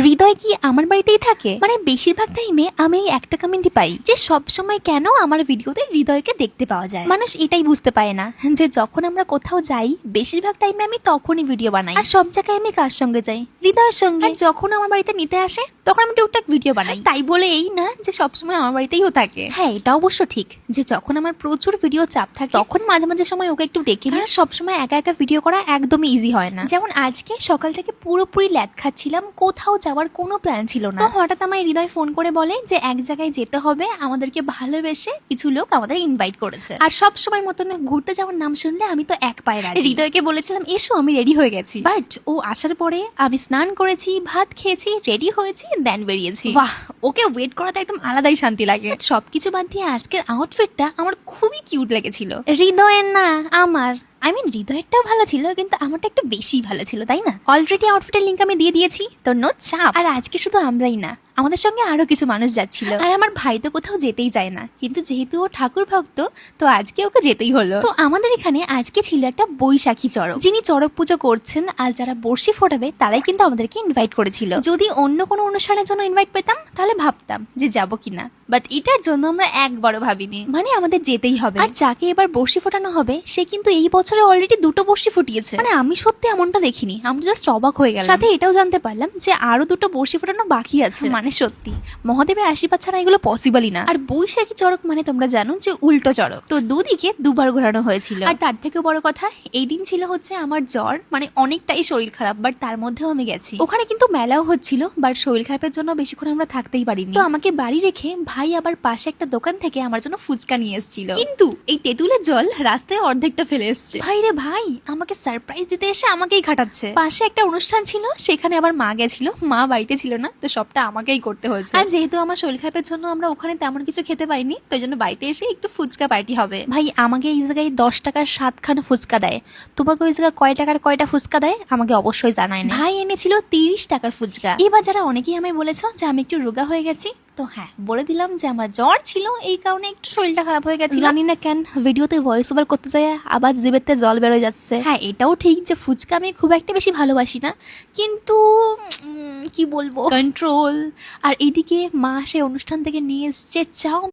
হৃদয় কি আমার বাড়িতেই থাকে? মানে বেশিরভাগ টাইমে আমি এই একটা কমেন্টই পাই যে সব সময় কেন আমার ভিডিওতে হৃদয়কে দেখতে পাওয়া যায়। মানুষ এটাই বুঝতে পারে না যে যখন আমরা কোথাও যাই বেশিরভাগ টাইমে আমি তখনই ভিডিও বানাই। আর সব জায়গায় আমি কার সঙ্গে যাই? হৃদয়ের সঙ্গে। আর যখন আমার বাড়িতে নিতে আসে তখন আমি টুকটাক ভিডিও বানাই। তাই বলে এই না যে সবসময় আমার বাড়িতেইও থাকে। হ্যাঁ, এটা অবশ্য ঠিক যে যখন আমার প্রচুর ভিডিও চাপ থাকে তখন মাঝে মাঝে সময় ওকে একটু ডেকে নিই। সবসময় একা একা ভিডিও করা একদমই ইজি হয় না। যেমন আজকে সকাল থেকে পুরোপুরি ল্যাদ খাচ্ছিলাম, কোথাও যাওয়ার কোনো প্ল্যান ছিল না। তো হঠাৎ আমার হৃদয় ফোন করে বলে যে এক জায়গায় যেতে হবে, আমাদেরকে ভালোবেসে কিছু লোক আমাদের ইনভাইট করেছে। আর সব সময় মতন ঘুরতে যাওয়ার নাম শুনলে আমি তো এক পায়ে রাজি। হৃদয়কে বলেছিলাম এসো, আমি রেডি হয়ে গেছি। বাট ও আসার পরে আমি স্নান করেছি, ভাত খেয়েছি, রেডি হয়েছি, দেন বেরিয়েছি। বাহ, ওকে ওয়েট করাতে একদম আলাদাই শান্তি লাগে। সবকিছু বাদ দিয়ে আজকের আউটফিটটা আমার খুবই কিউট লেগেছিল। হৃদয়ের না, আমার হৃদয়েরটাও ভালো ছিল, কিন্তু আমারটা একটু বেশি ভালো ছিল, তাই না? অলরেডি আউটফিটের লিংক আমি দিয়ে দিয়েছি, তো নো চাপ। আর আজকে শুধু আমরাই না, আমাদের সঙ্গে আরো কিছু মানুষ যাচ্ছিল। আর আমার ভাই তো কোথাও যেতেই চায় না, কিন্তু যেহেতু ও ঠাকুর ভক্ত তো আজকে ওকে যেতেই হলো। তো আমাদের এখানে আজকে ছিল একটা বৈশাখী চড়ক। যিনি চড়ক পুজো করছেন আর যারা বর্ষি ফোটাবে তারাই কিন্তু আমাদেরকে ইনভাইট করেছিল। যদি অন্য কোনো অনুষ্ঠানের জন্য ইনভাইট পেতাম তাহলে ভাবতাম যে যাবো কিনা, বাট এটার জন্য আমরা একবারও ভাবিনি। মানে আমাদের যেতেই হবে। আর যাকে এবার বর্ষি ফোটানো হবে সে কিন্তু এই বছরে অলরেডি 2টো বর্ষি ফুটিয়েছে। মানে আমি সত্যি এমনটা দেখিনি, আমি জাস্ট অবাক হয়ে গেলাম। সাথে এটাও জানতে পারলাম যে আরো 2টো বর্ষি ফোটানো বাকি আছে। মানে সত্যি মহাদেবের আশীর্বাদ ছাড়া এগুলো পসিবলই না। আর বৈশাখী চড়ক মানে তোমরা জানো যে উল্টো চড়ক, তো দুদিকে দুবার ঘোরানো হয়েছিল। আর তার থেকে বড় কথা এই দিন ছিল হচ্ছে আমার জ্বর, মানে অনেকটাই শরীর খারাপ, বাট তার মধ্যেও আমি গেছি। ওখানে কিন্তু মেলাও হচ্ছিল, বাট শরীর খারাপের জন্য বেশিক্ষণ আমরা থাকতেই পারিনি। তো আমাকে বাড়ি রেখে ভাই আবার পাশে একটা দোকান থেকে আমার জন্য ফুচকা নিয়ে এসেছিল, কিন্তু এই তেঁতুলের জল রাস্তায় অর্ধেকটা ফেলে এসছে। ভাই রে ভাই, আমাকে সারপ্রাইজ দিতে এসে আমাকেই খাটাচ্ছে। পাশে একটা অনুষ্ঠান ছিল, সেখানে আবার মা গেছিল, মা বাড়িতে ছিল না, তো সবটা আমাকেই করতে হয়েছে। আর যেহেতু আমার শরীর খারাপের জন্য আমরা ওখানে তেমন কিছু খেতে পাইনি, তো জন্য বাড়িতে এসে একটু ফুচকা পার্টি হবে। ভাই আমাকে এই জায়গায় 10 টাকার 7খানা ফুচকা দেয়, তোমাকে ওই জায়গায় কয় টাকার কয়টা ফুচকা দেয় আমাকে অবশ্যই জানায় না। ভাই এনেছিল 30 টাকার ফুচকা। এবার যারা অনেকেই আমায় বলেছো যে আমি একটু রোগা হয়ে গেছি, তো হ্যাঁ বলে দিলাম যে আমার জ্বর ছিল, এই কারণে একটু শরীরটা খারাপ হয়ে গেছে। জানি না কেন ভিডিওতে ভয়েস ওভার করতে যায় আবার জিভেতে জল বেরোয় যাচ্ছে। হ্যাঁ এটাও ঠিক যে ফুচকা আমি খুব একটা বেশি ভালোবাসি না, কিন্তু কি বলবো, কন্ট্রোল। আর এদিকে মা সে অনুষ্ঠান থেকে নিয়ে এসছে চাও